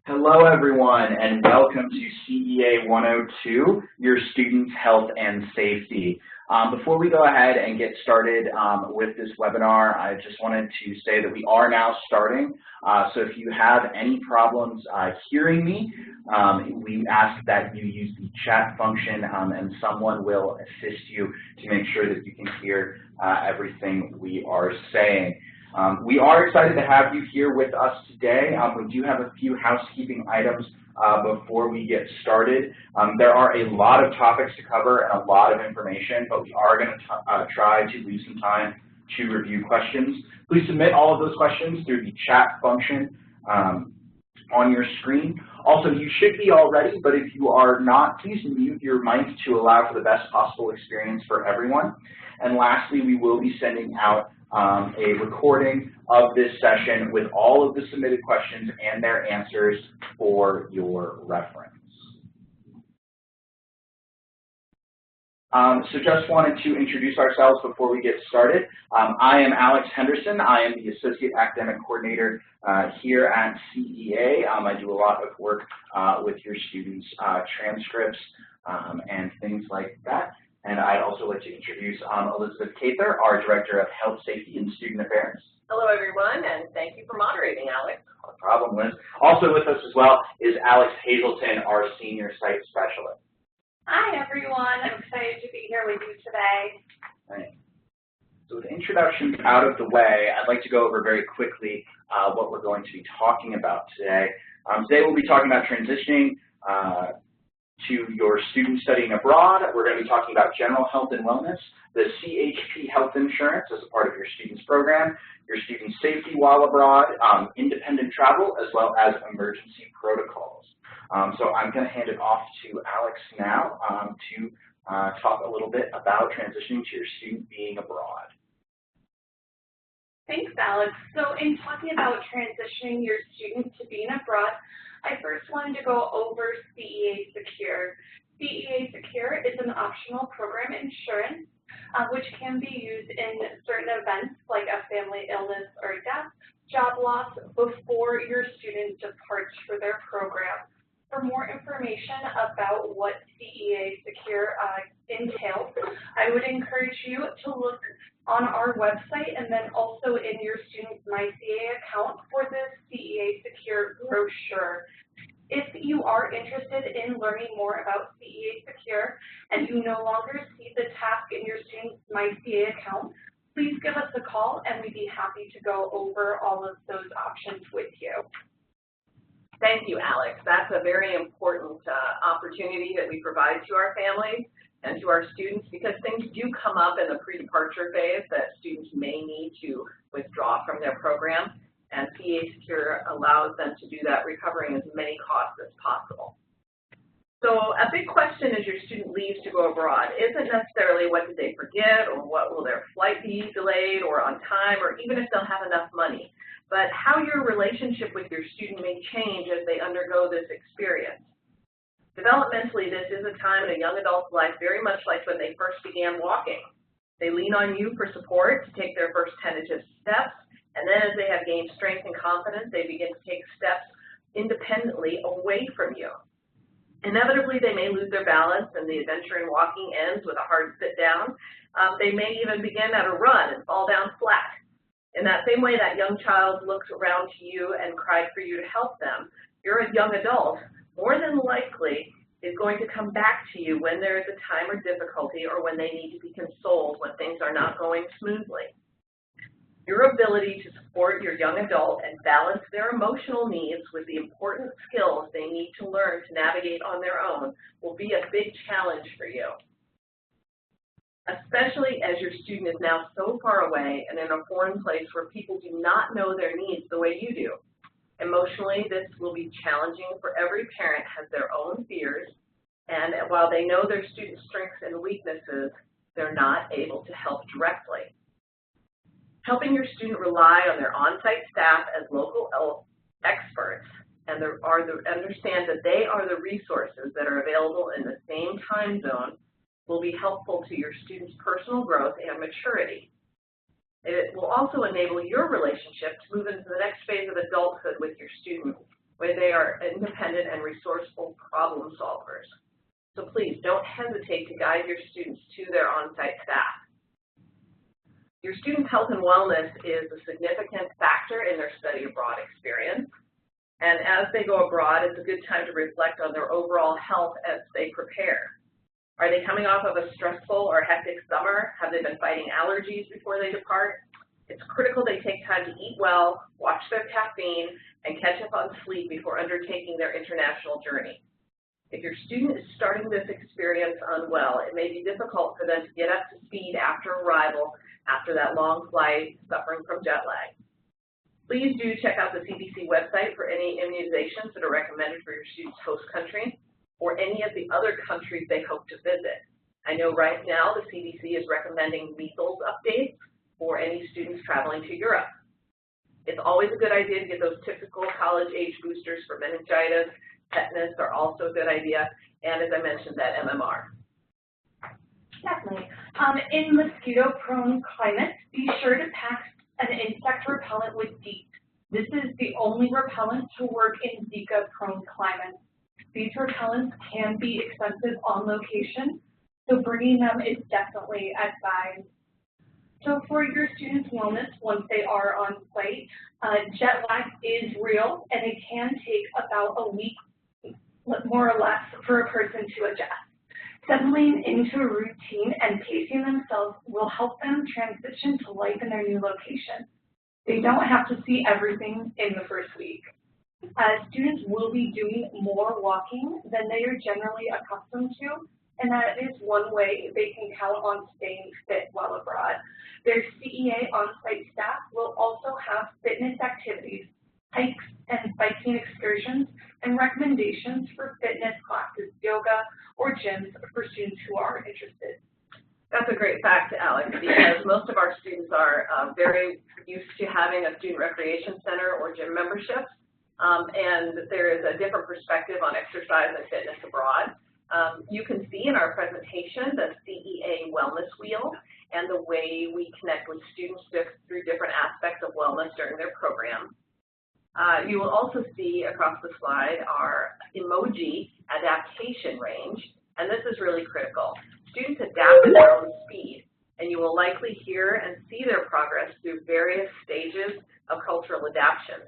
Hello everyone and welcome to CEA 102, your students' health and safety. Before we go ahead and get started with this webinar, I just wanted to say that we are now starting. So if you have any problems hearing me, we ask that you use the chat function and someone will assist you to make sure that you can hear everything we are saying. We are excited to have you here with us today. We do have a few housekeeping items before we get started. There are a lot of topics to cover and a lot of information, but we are going to try to leave some time to review questions. Please submit all of those questions through the chat function on your screen. Also, you should be all ready, but if you are not, please mute your mic to allow for the best possible experience for everyone. And lastly, we will be sending out a recording of this session with all of the submitted questions and their answers for your reference. So just wanted to introduce ourselves before we get started. I am Alex Henderson. I am the Associate Academic Coordinator here at CEA. I do a lot of work with your students' transcripts and things like that. And I'd also like to introduce Elizabeth Cather, our Director of Health, Safety, and Student Affairs. Hello, everyone, and thank you for moderating, Alex. No problem, Liz. Also with us as well is Alex Hazelton, our Senior Site Specialist. Hi, everyone. I'm excited to be here with you today. Thanks. So with introductions out of the way, I'd like to go over very quickly what we're going to be talking about today. Today we'll be talking about transitioning to your students studying abroad. We're going to be talking about general health and wellness, the CHP health insurance as a part of your students program, your student safety while abroad, independent travel, as well as emergency protocols. So I'm going to hand it off to Alex now to talk a little bit about transitioning to your student being abroad. Thanks, Alex. So in talking about transitioning your student to being abroad, I first wanted to go over CEA Secure. CEA Secure is an optional program insurance which can be used in certain events like a family illness or death, job loss, before your student departs for their program. For more information about what CEA Secure entails, I would encourage you to look on our website and then also in your student's MyCEA account for the CEA Secure brochure. If you are interested in learning more about CEA Secure and you no longer see the task in your student's MyCEA account, please give us a call and we'd be happy to go over all of those options with you. Thank you, Alex. That's a very important opportunity that we provide to our families and to our students because things do come up in the pre-departure phase that students may need to withdraw from their program, and CEA Secure allows them to do that, recovering as many costs as possible. So a big question as your student leaves to go abroad isn't necessarily what did they forget or what will their flight be delayed or on time or even if they'll have enough money, but how your relationship with your student may change as they undergo this experience. Developmentally, this is a time in a young adult's life very much like when they first began walking. They lean on you for support to take their first tentative steps, and then as they have gained strength and confidence, they begin to take steps independently away from you. Inevitably, they may lose their balance and the adventure in walking ends with a hard sit down. They may even begin at a run and fall down flat. In that same way that young child looked around to you and cried for you to help them, you're a young adult, more than likely is going to come back to you when there is a time or difficulty or when they need to be consoled when things are not going smoothly. Your ability to support your young adult and balance their emotional needs with the important skills they need to learn to navigate on their own will be a big challenge for you, especially as your student is now so far away and in a foreign place where people do not know their needs the way you do. Emotionally, this will be challenging for every parent has their own fears, and while they know their student's strengths and weaknesses, they're not able to help directly. Helping your student rely on their on-site staff as local experts and understand that they are the resources that are available in the same time zone will be helpful to your student's personal growth and maturity. It will also enable your relationship to move into the next phase of adulthood with your student where they are independent and resourceful problem solvers. So please don't hesitate to guide your students to their on-site staff. Your students' health and wellness is a significant factor in their study abroad experience. And as they go abroad, it's a good time to reflect on their overall health as they prepare. Are they coming off of a stressful or hectic summer? Have they been fighting allergies before they depart? It's critical they take time to eat well, watch their caffeine, and catch up on sleep before undertaking their international journey. If your student is starting this experience unwell, it may be difficult for them to get up to speed after arrival after that long flight, suffering from jet lag. Please do check out the CDC website for any immunizations that are recommended for your student's host country or any of the other countries they hope to visit. I know right now the CDC is recommending measles updates for any students traveling to Europe. It's always a good idea to get those typical college-age boosters for meningitis, tetanus are also a good idea, and as I mentioned, that MMR. Definitely. In mosquito-prone climates, be sure to pack an insect repellent with DEET. This is the only repellent to work in Zika-prone climates. These repellents can be expensive on location, so bringing them is definitely advised. So for your students' wellness, once they are on site, jet lag is real, and it can take about a week, more or less, for a person to adjust. Settling into a routine and pacing themselves will help them transition to life in their new location. They don't have to see everything in the first week. Students will be doing more walking than they are generally accustomed to, and that is one way they can count on staying fit while abroad. Their CEA on-site staff will also have fitness activities, hikes and biking excursions, and recommendations for fitness classes, yoga, or gyms for students who are interested. That's a great fact, Alex, because most of our students are very used to having a student recreation center or gym membership, and there is a different perspective on exercise and fitness abroad. You can see in our presentation the CEA Wellness Wheel and the way we connect with students through different aspects of wellness during their program. You will also see across the slide our emoji adaptation range, and this is really critical. Students adapt at their own speed, and you will likely hear and see their progress through various stages of cultural adaptation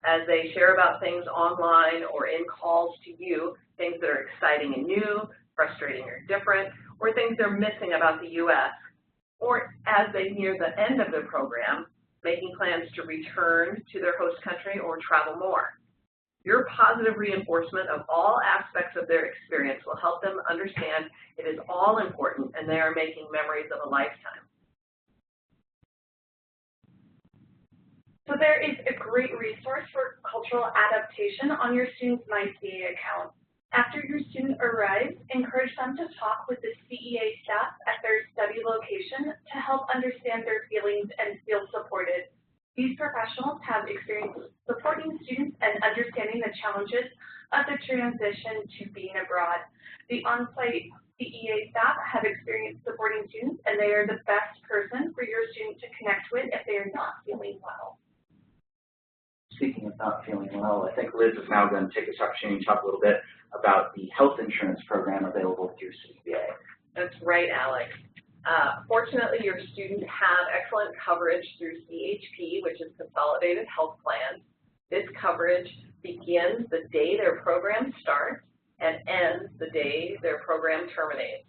as they share about things online or in calls to you, things that are exciting and new, frustrating or different, or things they're missing about the U.S., or as they near the end of their program, making plans to return to their host country or travel more. Your positive reinforcement of all aspects of their experience will help them understand it is all important and they are making memories of a lifetime. So there is a great resource for cultural adaptation on your student's MyCEA account. After your student arrives, encourage them to talk with the CEA staff at their study location to help understand their feelings and feel supported. These professionals have experience supporting students and understanding the challenges of the transition to being abroad. The on-site CEA staff have experience supporting students, and they are the best person for your student to connect with if they are not feeling well. Speaking of not feeling well, I think Liz is now going to take this opportunity to talk a little bit about the health insurance program available through CEA. That's right, Alex. Fortunately, your students have excellent coverage through CHP, which is Consolidated Health Plan. This coverage begins the day their program starts and ends the day their program terminates.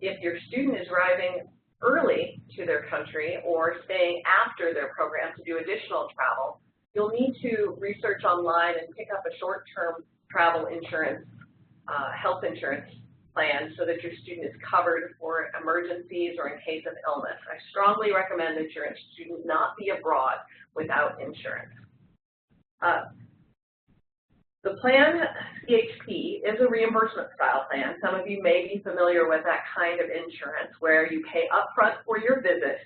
If your student is arriving early to their country or staying after their program to do additional travel, you'll need to research online and pick up a short-term travel insurance, health insurance plan so that your student is covered for emergencies or in case of illness. I strongly recommend that your student not be abroad without insurance. The plan, CHP, is a reimbursement style plan. Some of you may be familiar with that kind of insurance where you pay upfront for your visit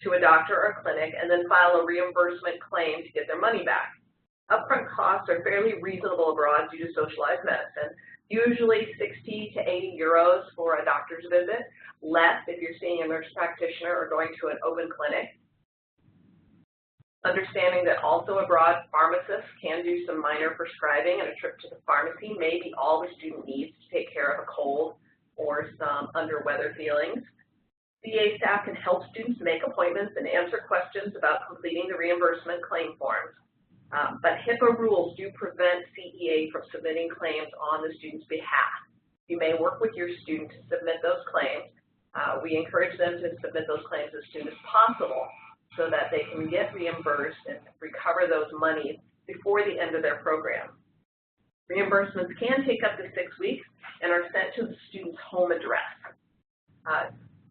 to a doctor or clinic and then file a reimbursement claim to get their money back. Upfront costs are fairly reasonable abroad due to socialized medicine, usually 60 to 80 euros for a doctor's visit, less if you're seeing a nurse practitioner or going to an open clinic. Understanding that also abroad, pharmacists can do some minor prescribing, and a trip to the pharmacy may be all the student needs to take care of a cold or some under-weather feelings. CEA staff can help students make appointments and answer questions about completing the reimbursement claim forms. But HIPAA rules do prevent CEA from submitting claims on the student's behalf. You may work with your student to submit those claims. We encourage them to submit those claims as soon as possible so that they can get reimbursed and recover those monies before the end of their program. Reimbursements can take up to 6 weeks and are sent to the student's home address.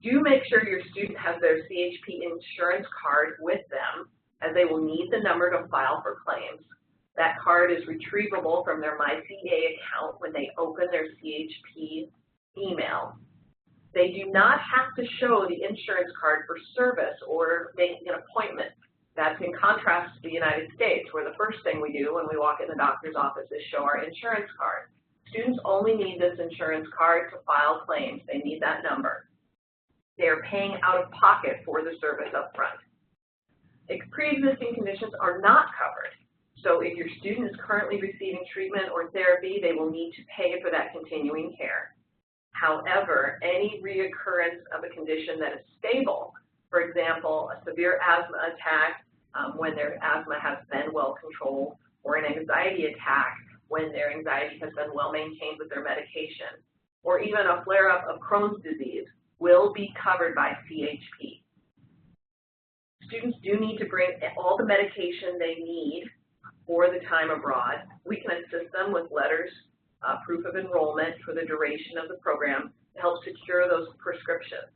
Do make sure your student has their CHP insurance card with them, as they will need the number to file for claims. That card is retrievable from their MyCEA account when they open their CHP email. They do not have to show the insurance card for service or making an appointment. That's in contrast to the United States, where the first thing we do when we walk in the doctor's office is show our insurance card. Students only need this insurance card to file claims. They need that number. They are paying out of pocket for the service up front. Pre-existing conditions are not covered. So if your student is currently receiving treatment or therapy, they will need to pay for that continuing care. However, any reoccurrence of a condition that is stable, for example, a severe asthma attack when their asthma has been well controlled, or an anxiety attack when their anxiety has been well maintained with their medication, or even a flare-up of Crohn's disease, will be covered by CHP. Students do need to bring all the medication they need for the time abroad. We can assist them with letters, proof of enrollment for the duration of the program to help secure those prescriptions.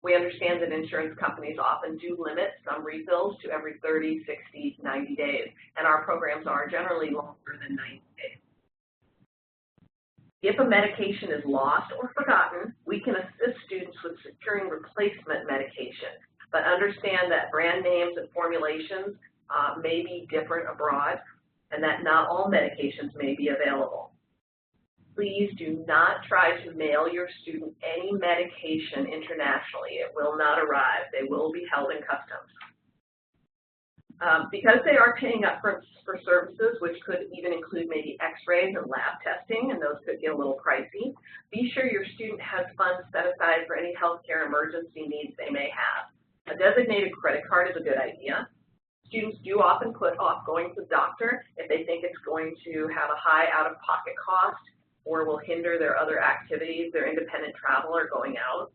We understand that insurance companies often do limit some refills to every 30, 60, 90 days, and our programs are generally longer than 90 days. If a medication is lost or forgotten, we can assist students with securing replacement medication, but understand that brand names and formulations may be different abroad, and that not all medications may be available. Please do not try to mail your student any medication internationally. It will not arrive. They will be held in customs. Because they are paying up for services, which could even include maybe x-rays and lab testing, and those could get a little pricey, be sure your student has funds set aside for any healthcare emergency needs they may have. A designated credit card is a good idea. Students do often put off going to the doctor if they think it's going to have a high out-of-pocket cost or will hinder their other activities, their independent travel or going out.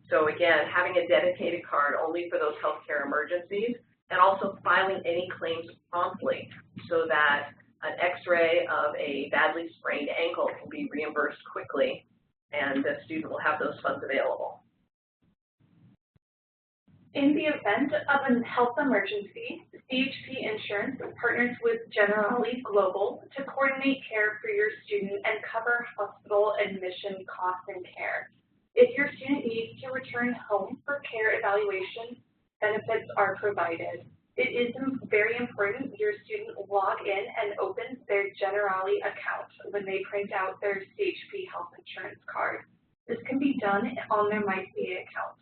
So again, having a dedicated card only for those healthcare emergencies, and also filing any claims promptly so that an x-ray of a badly sprained ankle can be reimbursed quickly and the student will have those funds available. In the event of a health emergency, CHP Insurance partners with Generali Global to coordinate care for your student and cover hospital admission costs and care. If your student needs to return home for care evaluation, benefits are provided. It is very important your student log in and opens their Generali account when they print out their CHP health insurance card. This can be done on their MyCEA account.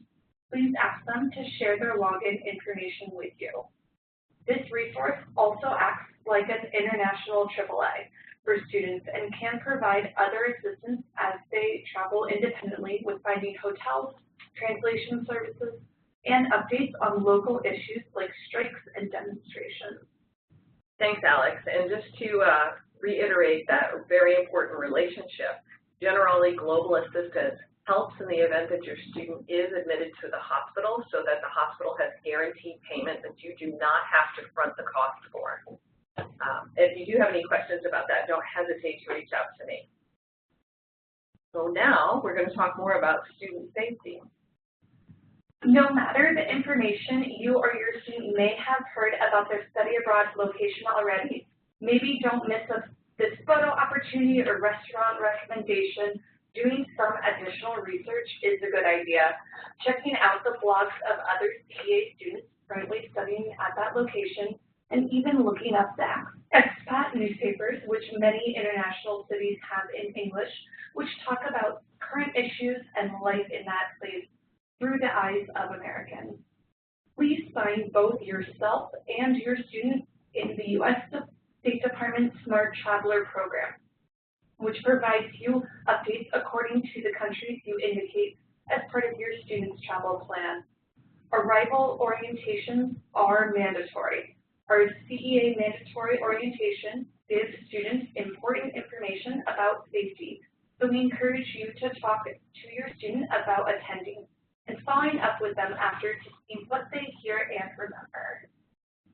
Please ask them to share their login information with you. This resource also acts like an international AAA for students and can provide other assistance as they travel independently with finding hotels, translation services, and updates on local issues like strikes and demonstrations. Thanks, Alex. And just to reiterate that very important relationship, Generali Global Assistance helps in the event that your student is admitted to the hospital so that the hospital has guaranteed payment that you do not have to front the cost for. If you do have any questions about that, don't hesitate to reach out to me. So now we're going to talk more about student safety. No matter the information you or your student may have heard about their study abroad location already, maybe don't miss this photo opportunity or restaurant recommendation. Doing some additional research is a good idea. Checking out the blogs of other CEA students currently studying at that location, and even looking up the expat newspapers, which many international cities have in English, which talk about current issues and life in that place through the eyes of Americans. Please sign both yourself and your student in the U.S. State Department Smart Traveler Program, which provides you updates according to the countries you indicate as part of your student's travel plan. Arrival orientations are mandatory. Our CEA mandatory orientation gives students important information about safety, so we encourage you to talk to your student about attending and following up with them after to see what they hear and remember.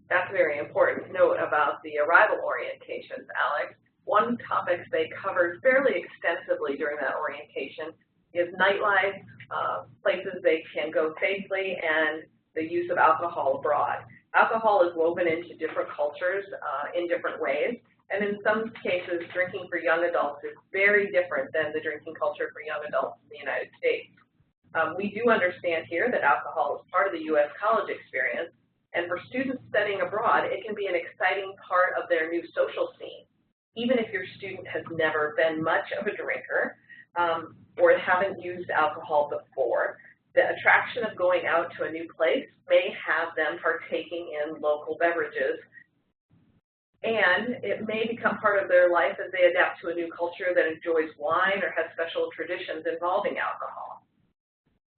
That's very important note about the arrival orientations, Alex. One topic they covered fairly extensively during that orientation is nightlife, places they can go safely, and the use of alcohol abroad. Alcohol is woven into different cultures in different ways, and in some cases, drinking for young adults is very different than the drinking culture for young adults in the United States. We do understand here that alcohol is part of the U.S. college experience, and for students studying abroad, it can be an exciting part of their new social scene. Even if your student has never been much of a drinker or haven't used alcohol before, the attraction of going out to a new place may have them partaking in local beverages, and it may become part of their life as they adapt to a new culture that enjoys wine or has special traditions involving alcohol.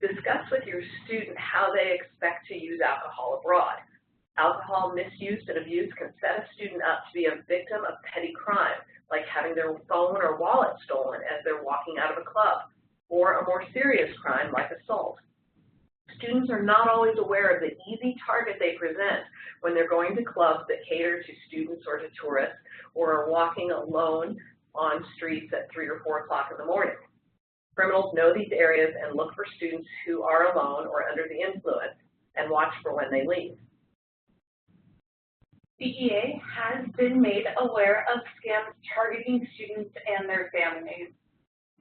Discuss with your student how they expect to use alcohol abroad. Alcohol misuse and abuse can set a student up to be a victim of petty crime, like having their phone or wallet stolen as they're walking out of a club, or a more serious crime like assault. Students are not always aware of the easy target they present when they're going to clubs that cater to students or to tourists, or are walking alone on streets at 3 or 4 o'clock in the morning. Criminals know these areas and look for students who are alone or under the influence, and watch for when they leave. CEA has been made aware of scams targeting students and their families.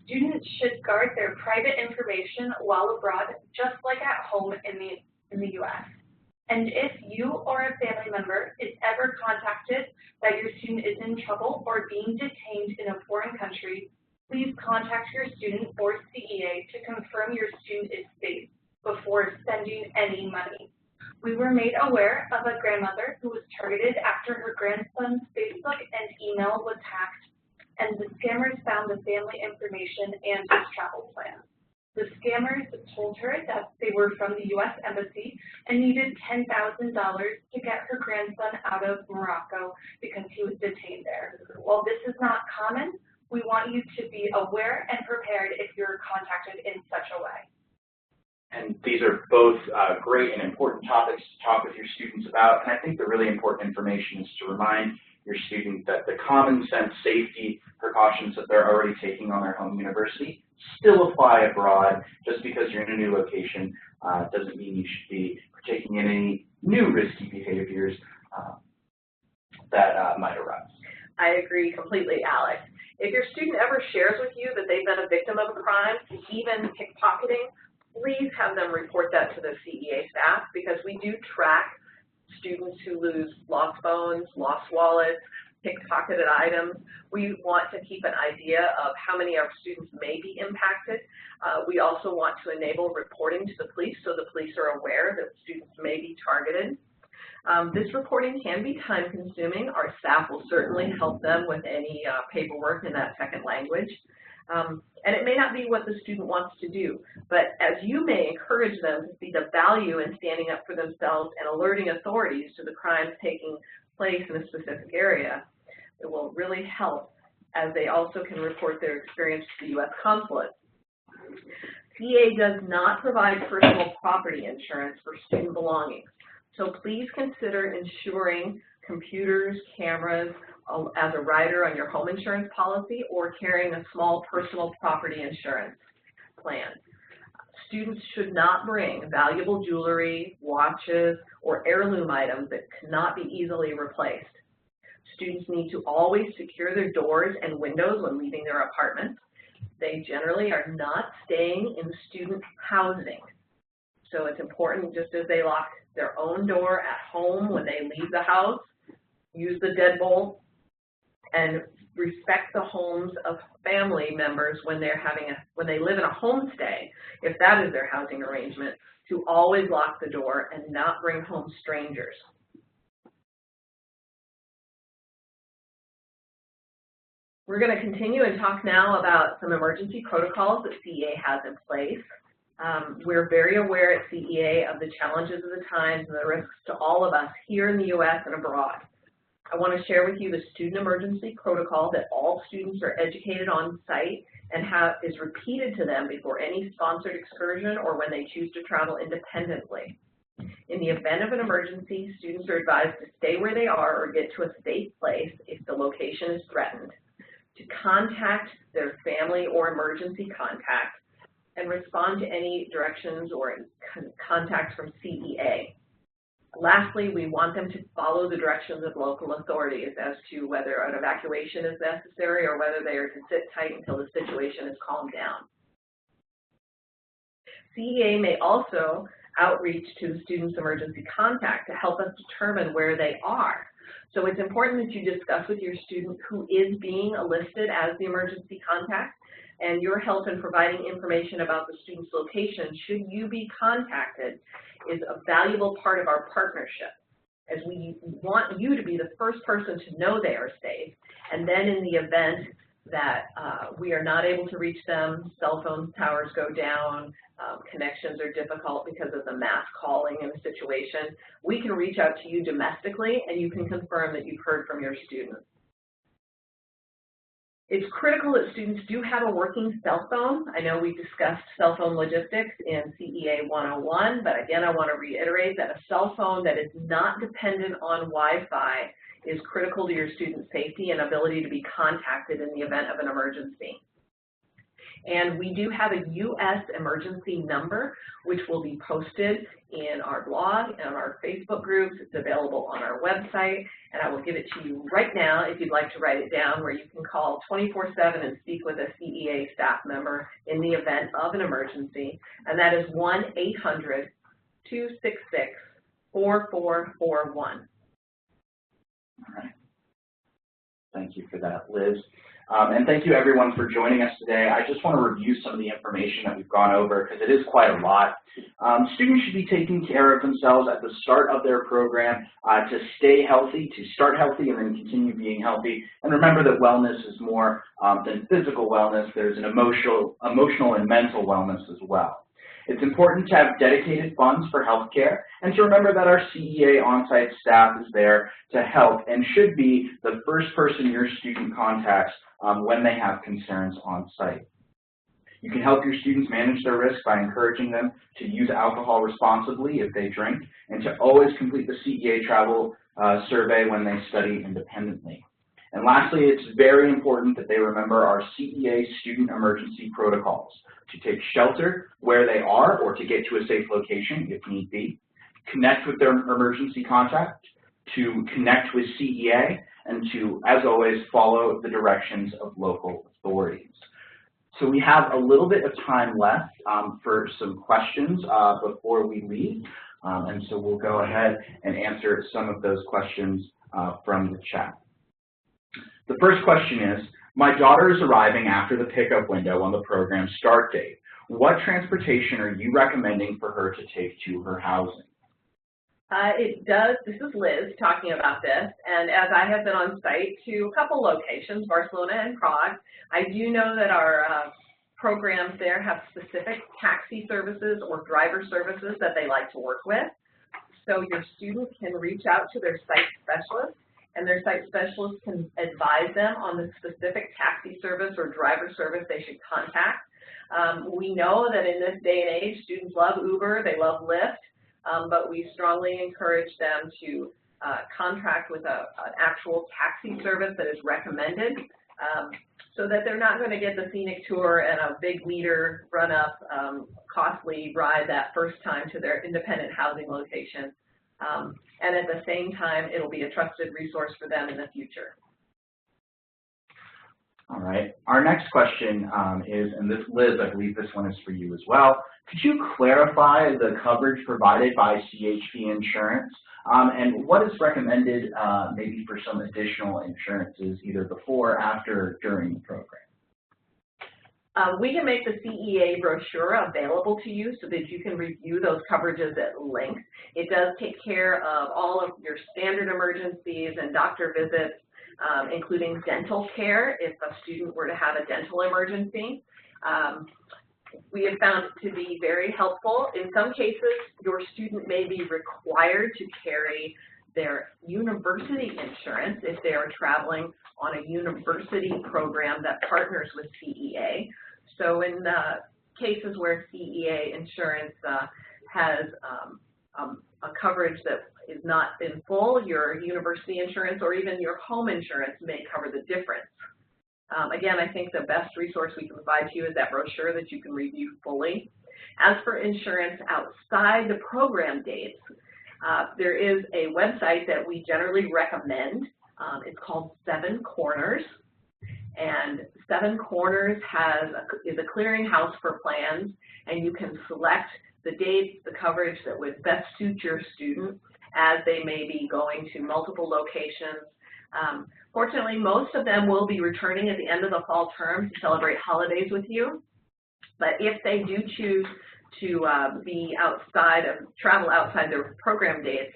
Students should guard their private information while abroad, just like at home in the U.S. And if you or a family member is ever contacted that your student is in trouble or being detained in a foreign country, please contact your student or CEA to confirm your student is safe before sending any money. We were made aware of a grandmother who was targeted after her grandson's Facebook and email was hacked, and the scammers found the family information and his travel plan. The scammers told her that they were from the U.S. Embassy and needed $10,000 to get her grandson out of Morocco because he was detained there. While this is not common, we want you to be aware and prepared if you're contacted in such a way. And these are both great and important topics to talk with your students about. And I think the really important information is to remind your student that the common sense safety precautions that they're already taking on their home university still apply abroad. Just because you're in a new location doesn't mean you should be partaking in any new risky behaviors that might arise. I agree completely, Alex. If your student ever shares with you that they've been a victim of a crime, even pickpocketing, please have them report that to the CEA staff, because we do track students who lose lost phones, lost wallets, pickpocketed items. We want to keep an idea of how many of our students may be impacted. We also want to enable reporting to the police so the police are aware that students may be targeted. This reporting can be time-consuming. Our staff will certainly help them with any paperwork in that second language. And it may not be what the student wants to do, but as you may encourage them to see the value in standing up for themselves and alerting authorities to the crimes taking place in a specific area, it will really help, as they also can report their experience to the U.S. consulate. CEA does not provide personal property insurance for student belongings, so please consider insuring computers, cameras, as a rider on your home insurance policy, or carrying a small personal property insurance plan. Students should not bring valuable jewelry, watches, or heirloom items that cannot be easily replaced. Students need to always secure their doors and windows when leaving their apartments. They generally are not staying in student housing. So it's important, just as they lock their own door at home when they leave the house, use the deadbolt, and respect the homes of family members when they live in a homestay, if that is their housing arrangement, to always lock the door and not bring home strangers. We're going to continue and talk now about some emergency protocols that CEA has in place. We're very aware at CEA of the challenges of the times and the risks to all of us here in the U.S. and abroad. I want to share with you the student emergency protocol that all students are educated on site and is repeated to them before any sponsored excursion or when they choose to travel independently. In the event of an emergency, students are advised to stay where they are or get to a safe place if the location is threatened, to contact their family or emergency contact, and respond to any directions or contacts from CEA. Lastly, we want them to follow the directions of local authorities as to whether an evacuation is necessary or whether they are to sit tight until the situation is calmed down. CEA may also outreach to the student's emergency contact to help us determine where they are. So it's important that you discuss with your student who is being listed as the emergency contact, and your help in providing information about the student's location should you be contacted is a valuable part of our partnership, as we want you to be the first person to know they are safe, and then in the event that we are not able to reach them, cell phone towers go down, connections are difficult because of the mass calling in a situation, we can reach out to you domestically and you can confirm that you've heard from your students. It's critical that students do have a working cell phone. I know we discussed cell phone logistics in CEA 101, but again, I want to reiterate that a cell phone that is not dependent on Wi-Fi is critical to your student safety and ability to be contacted in the event of an emergency. And we do have a U.S. emergency number, which will be posted in our blog and our Facebook groups. It's available on our website, and I will give it to you right now if you'd like to write it down, where you can call 24/7 and speak with a CEA staff member in the event of an emergency, and that is 1-800-266-4441. All right. Thank you for that, Liz. And thank you, everyone, for joining us today. I just want to review some of the information that we've gone over because it is quite a lot. Students should be taking care of themselves at the start of their program to stay healthy, to start healthy, and then continue being healthy. And remember that wellness is more than physical wellness. There's an emotional and mental wellness as well. It's important to have dedicated funds for healthcare and to remember that our CEA on-site staff is there to help and should be the first person your student contacts when they have concerns on site. You can help your students manage their risk by encouraging them to use alcohol responsibly if they drink, and to always complete the CEA travel survey when they study independently. And lastly, it's very important that they remember our CEA student emergency protocols: to take shelter where they are or to get to a safe location if need be, connect with their emergency contact, to connect with CEA, and to, as always, follow the directions of local authorities. So we have a little bit of time left for some questions before we leave, and so we'll go ahead and answer some of those questions from the chat. The first question is, my daughter is arriving after the pickup window on the program start date. What transportation are you recommending for her to take to her housing? This is Liz talking about this, and as I have been on site to a couple locations, Barcelona and Prague, I do know that our programs there have specific taxi services or driver services that they like to work with. So your students can reach out to their site specialist, and their site specialist can advise them on the specific taxi service or driver service they should contact. We know that in this day and age, students love Uber, they love Lyft, but we strongly encourage them to contract with an actual taxi service that is recommended, so that they're not going to get the scenic tour and a big meter run-up, costly ride that first time to their independent housing location. And at the same time, it'll be a trusted resource for them in the future. All right. Our next question is, and this, Liz, I believe this one is for you as well. Could you clarify the coverage provided by CHP insurance and what is recommended maybe for some additional insurances either before, after, during the program? We can make the CEA brochure available to you so that you can review those coverages at length. It does take care of all of your standard emergencies and doctor visits, including dental care if a student were to have a dental emergency. We have found it to be very helpful. In some cases, your student may be required to carry their university insurance if they are traveling on a university program that partners with CEA. So in cases where CEA insurance has a coverage that is not in full, your university insurance or even your home insurance may cover the difference. Again, I think the best resource we can provide to you is that brochure that you can review fully. As for insurance outside the program dates, there is a website that we generally recommend. It's called 7 Corners, and 7 Corners is a clearinghouse for plans, and you can select the dates, the coverage that would best suit your student as they may be going to multiple locations. Fortunately, most of them will be returning at the end of the fall term to celebrate holidays with you, but if they do choose to travel outside their program dates,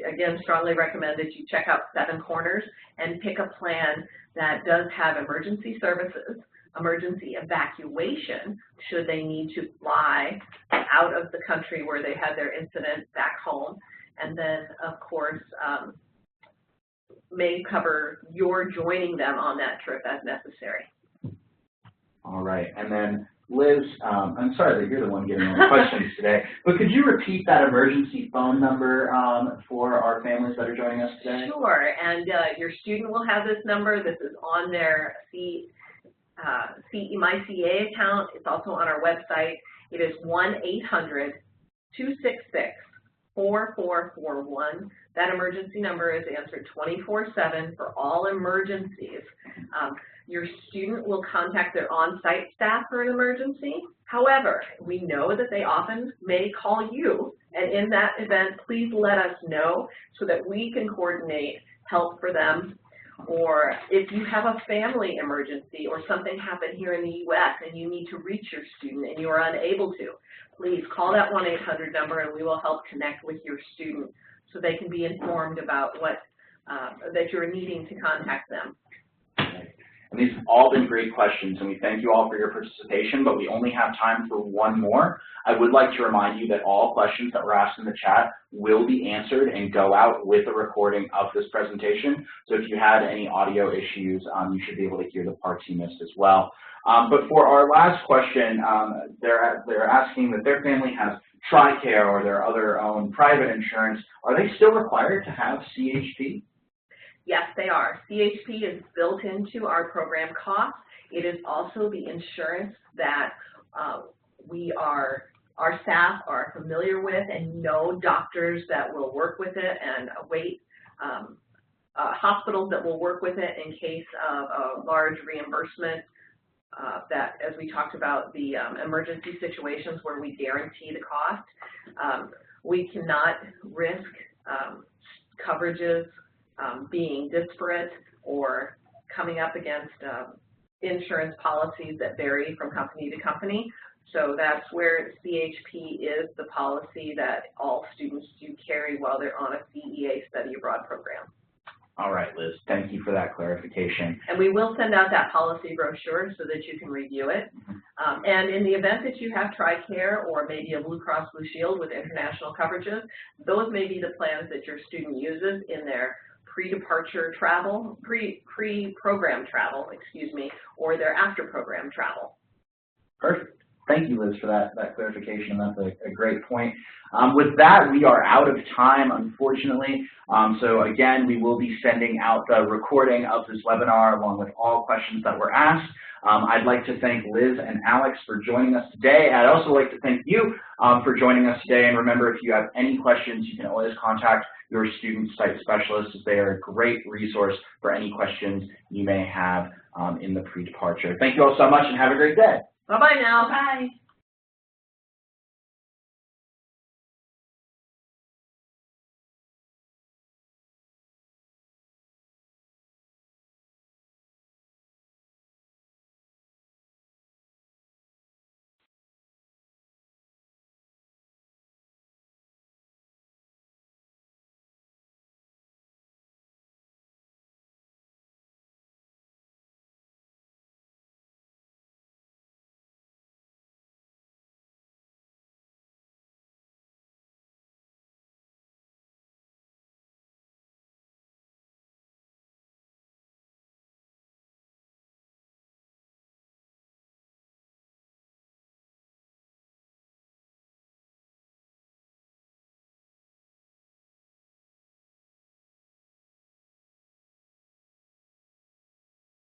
again, strongly recommend that you check out 7 Corners and pick a plan that does have emergency services, emergency evacuation should they need to fly out of the country where they had their incident back home, and then, of course, may cover your joining them on that trip as necessary. All right, and then Liz, I'm sorry that you're the one getting all the questions today, but could you repeat that emergency phone number for our families that are joining us today? Sure, and your student will have this number. This is on their My CEA account. It's also on our website. It is 1-800-266-4441. That emergency number is answered 24/7 for all emergencies. Your student will contact their on-site staff for an emergency. However, we know that they often may call you, and in that event, please let us know so that we can coordinate help for them. Or if you have a family emergency or something happened here in the U.S. and you need to reach your student and you are unable to, please call that 1-800 number and we will help connect with your student so they can be informed about what that you're needing to contact them. And these have all been great questions, and we thank you all for your participation, but we only have time for one more. I would like to remind you that all questions that were asked in the chat will be answered and go out with a recording of this presentation. So if you had any audio issues, you should be able to hear the parts you missed as well. But for our last question, they're asking that their family has TRICARE or their other own private insurance. Are they still required to have CHP? Yes, they are. CHP is built into our program cost. It is also the insurance that our staff are familiar with and know doctors that will work with it and hospitals that will work with it in case of a large reimbursement that, as we talked about, the emergency situations where we guarantee the cost. We cannot risk coverages being disparate or coming up against insurance policies that vary from company to company. So that's where CHP is the policy that all students do carry while they're on a CEA study abroad program. All right, Liz, thank you for that clarification. And we will send out that policy brochure so that you can review it. And in the event that you have TRICARE or maybe a Blue Cross Blue Shield with international coverages, those may be the plans that your student uses in their pre-departure travel, pre-program travel, excuse me, or their after-program travel. Perfect. Thank you, Liz, for that clarification. That's a great point. With that, we are out of time, unfortunately. So again, we will be sending out the recording of this webinar along with all questions that were asked. I'd like to thank Liz and Alex for joining us today. I'd also like to thank you for joining us today. And remember, if you have any questions, you can always contact your student site specialists. They are a great resource for any questions you may have in the pre-departure. Thank you all so much and have a great day. Bye-bye now. Bye.